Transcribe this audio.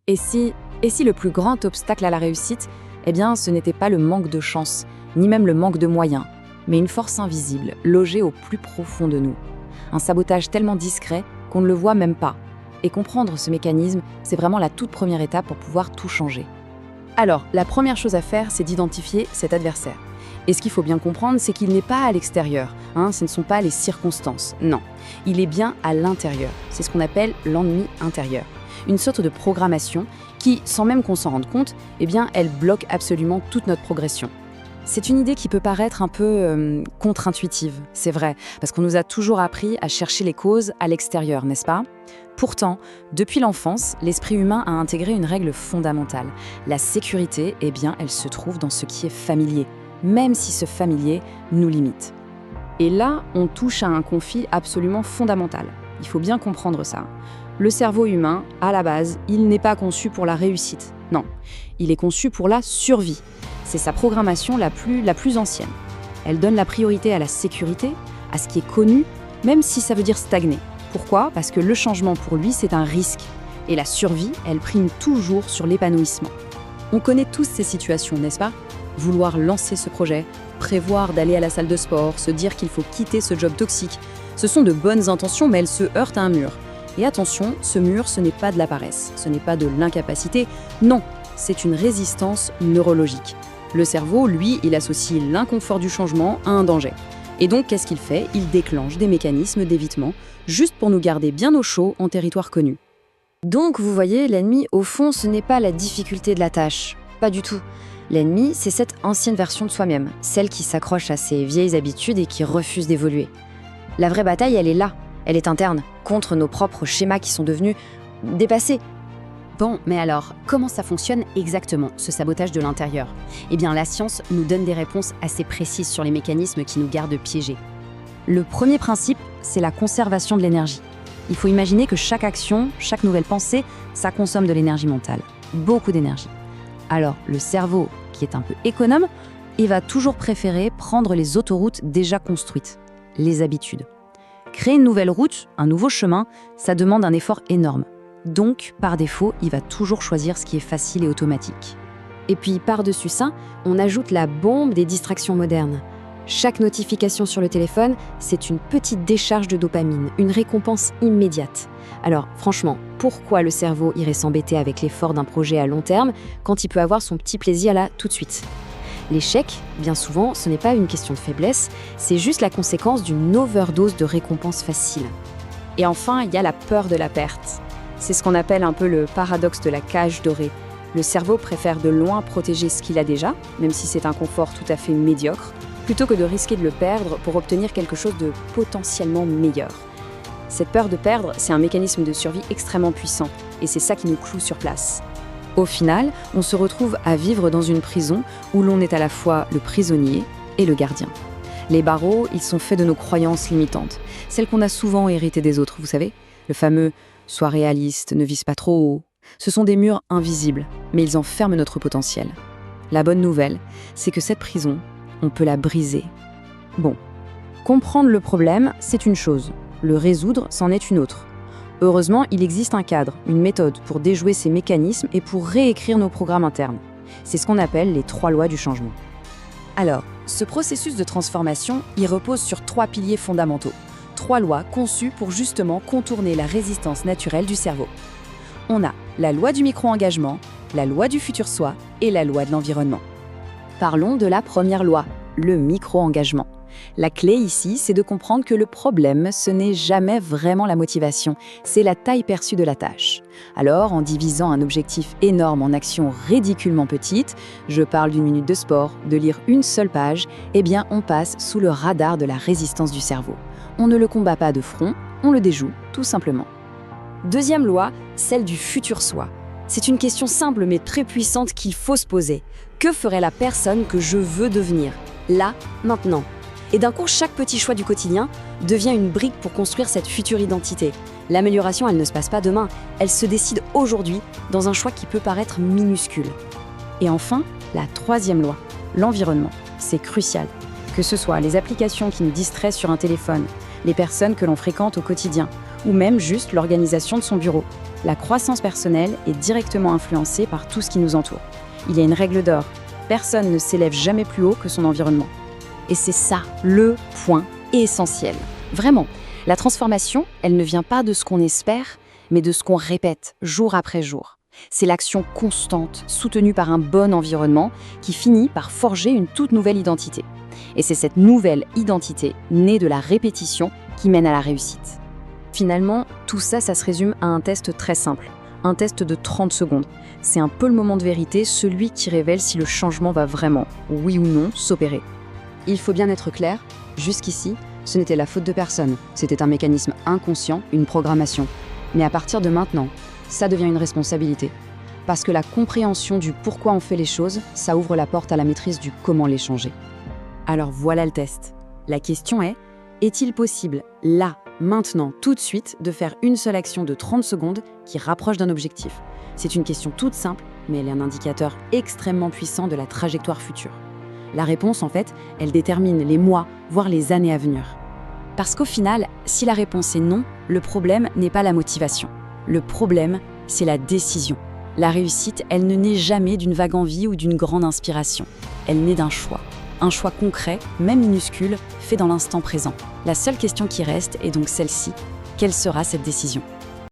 Et si, et si le plus grand obstacle à la réussite, eh bien, ce n'était pas le manque de chance, ni même le manque de moyens, mais une force invisible, logée au plus profond de nous. Un sabotage tellement discret qu'on ne le voit même pas. Et comprendre ce mécanisme, c'est vraiment la toute première étape pour pouvoir tout changer. Alors, la première chose à faire, c'est d'identifier cet adversaire. Et ce qu'il faut bien comprendre, c'est qu'il n'est pas à l'extérieur, ce ne sont pas les circonstances, non. Il est bien à l'intérieur, c'est ce qu'on appelle l'ennemi intérieur. Une sorte de programmation qui, sans même qu'on s'en rende compte, eh bien, elle bloque absolument toute notre progression. C'est une idée qui peut paraître un peu contre-intuitive, c'est vrai, parce qu'on nous a toujours appris à chercher les causes à l'extérieur, n'est-ce pas ? Pourtant, depuis l'enfance, l'esprit humain a intégré une règle fondamentale. La sécurité, eh bien, elle se trouve dans ce qui est familier, même si ce familier nous limite. Et là, on touche à un conflit absolument fondamental. Il faut bien comprendre ça. Le cerveau humain, à la base, il n'est pas conçu pour la réussite. Non, il est conçu pour la survie. C'est sa programmation la plus ancienne. Elle donne la priorité à la sécurité, à ce qui est connu, même si ça veut dire stagner. Pourquoi ? Parce que le changement pour lui, c'est un risque. Et la survie, elle prime toujours sur l'épanouissement. On connaît tous ces situations, n'est-ce pas ? Vouloir lancer ce projet, prévoir d'aller à la salle de sport, se dire qu'il faut quitter ce job toxique. Ce sont de bonnes intentions, mais elles se heurtent à un mur. Et attention, ce mur, ce n'est pas de la paresse, ce n'est pas de l'incapacité. Non, c'est une résistance neurologique. Le cerveau, lui, il associe l'inconfort du changement à un danger. Et donc, qu'est-ce qu'il fait ? Il déclenche des mécanismes d'évitement, juste pour nous garder bien au chaud en territoire connu. Donc, vous voyez, l'ennemi, au fond, ce n'est pas la difficulté de la tâche. Pas du tout. L'ennemi, c'est cette ancienne version de soi-même, celle qui s'accroche à ses vieilles habitudes et qui refuse d'évoluer. La vraie bataille, elle est là. Elle est interne, contre nos propres schémas qui sont devenus dépassés. Bon, mais alors, comment ça fonctionne exactement, ce sabotage de l'intérieur ? Eh bien, la science nous donne des réponses assez précises sur les mécanismes qui nous gardent piégés. Le premier principe, c'est la conservation de l'énergie. Il faut imaginer que chaque action, chaque nouvelle pensée, ça consomme de l'énergie mentale. Beaucoup d'énergie. Alors, le cerveau, qui est un peu économe, il va toujours préférer prendre les autoroutes déjà construites, les habitudes. Créer une nouvelle route, un nouveau chemin, ça demande un effort énorme. Donc, par défaut, il va toujours choisir ce qui est facile et automatique. Et puis, par-dessus ça, on ajoute la bombe des distractions modernes. Chaque notification sur le téléphone, c'est une petite décharge de dopamine, une récompense immédiate. Alors, franchement, pourquoi le cerveau irait s'embêter avec l'effort d'un projet à long terme quand il peut avoir son petit plaisir là tout de suite ? L'échec, bien souvent, ce n'est pas une question de faiblesse, c'est juste la conséquence d'une overdose de récompenses faciles. Et enfin, il y a la peur de la perte. C'est ce qu'on appelle un peu le paradoxe de la cage dorée. Le cerveau préfère de loin protéger ce qu'il a déjà, même si c'est un confort tout à fait médiocre, plutôt que de risquer de le perdre pour obtenir quelque chose de potentiellement meilleur. Cette peur de perdre, c'est un mécanisme de survie extrêmement puissant, et c'est ça qui nous cloue sur place. Au final, on se retrouve à vivre dans une prison où l'on est à la fois le prisonnier et le gardien. Les barreaux, ils sont faits de nos croyances limitantes, celles qu'on a souvent héritées des autres, vous savez, le fameux « sois réaliste, ne vise pas trop haut ». Ce sont des murs invisibles, mais ils enferment notre potentiel. La bonne nouvelle, c'est que cette prison, on peut la briser. Bon, comprendre le problème, c'est une chose. Le résoudre, c'en est une autre. Heureusement, il existe un cadre, une méthode pour déjouer ces mécanismes et pour réécrire nos programmes internes. C'est ce qu'on appelle les 3 lois du changement. Alors, ce processus de transformation, il repose sur 3 piliers fondamentaux. 3 lois conçues pour justement contourner la résistance naturelle du cerveau. On a la loi du micro-engagement, la loi du futur soi et la loi de l'environnement. Parlons de la première loi, le micro-engagement. La clé ici, c'est de comprendre que le problème, ce n'est jamais vraiment la motivation, c'est la taille perçue de la tâche. Alors, en divisant un objectif énorme en actions ridiculement petites, je parle d'1 minute de sport, de lire une seule page, eh bien on passe sous le radar de la résistance du cerveau. On ne le combat pas de front, on le déjoue, tout simplement. Deuxième loi, celle du futur soi. C'est une question simple mais très puissante qu'il faut se poser. Que ferait la personne que je veux devenir ? Là, maintenant. Et d'un coup, chaque petit choix du quotidien devient une brique pour construire cette future identité. L'amélioration, elle ne se passe pas demain, elle se décide aujourd'hui dans un choix qui peut paraître minuscule. Et enfin, la 3e loi, l'environnement. C'est crucial. Que ce soit les applications qui nous distraient sur un téléphone, les personnes que l'on fréquente au quotidien, ou même juste l'organisation de son bureau. La croissance personnelle est directement influencée par tout ce qui nous entoure. Il y a une règle d'or, personne ne s'élève jamais plus haut que son environnement. Et c'est ça, le point essentiel. Vraiment, la transformation, elle ne vient pas de ce qu'on espère, mais de ce qu'on répète jour après jour. C'est l'action constante, soutenue par un bon environnement, qui finit par forger une toute nouvelle identité. Et c'est cette nouvelle identité, née de la répétition, qui mène à la réussite. Finalement, tout ça, ça se résume à un test très simple. Un test de 30 secondes. C'est un peu le moment de vérité, celui qui révèle si le changement va vraiment, oui ou non, s'opérer. Il faut bien être clair, jusqu'ici, ce n'était la faute de personne. C'était un mécanisme inconscient, une programmation. Mais à partir de maintenant, ça devient une responsabilité. Parce que la compréhension du pourquoi on fait les choses, ça ouvre la porte à la maîtrise du comment les changer. Alors voilà le test. La question est-il possible, là, maintenant, tout de suite, de faire une seule action de 30 secondes qui rapproche d'un objectif? C'est une question toute simple, mais elle est un indicateur extrêmement puissant de la trajectoire future. La réponse, en fait, elle détermine les mois, voire les années à venir. Parce qu'au final, si la réponse est non, le problème n'est pas la motivation. Le problème, c'est la décision. La réussite, elle ne naît jamais d'une vague envie ou d'une grande inspiration. Elle naît d'un choix. Un choix concret, même minuscule, fait dans l'instant présent. La seule question qui reste est donc celle-ci. Quelle sera cette décision ?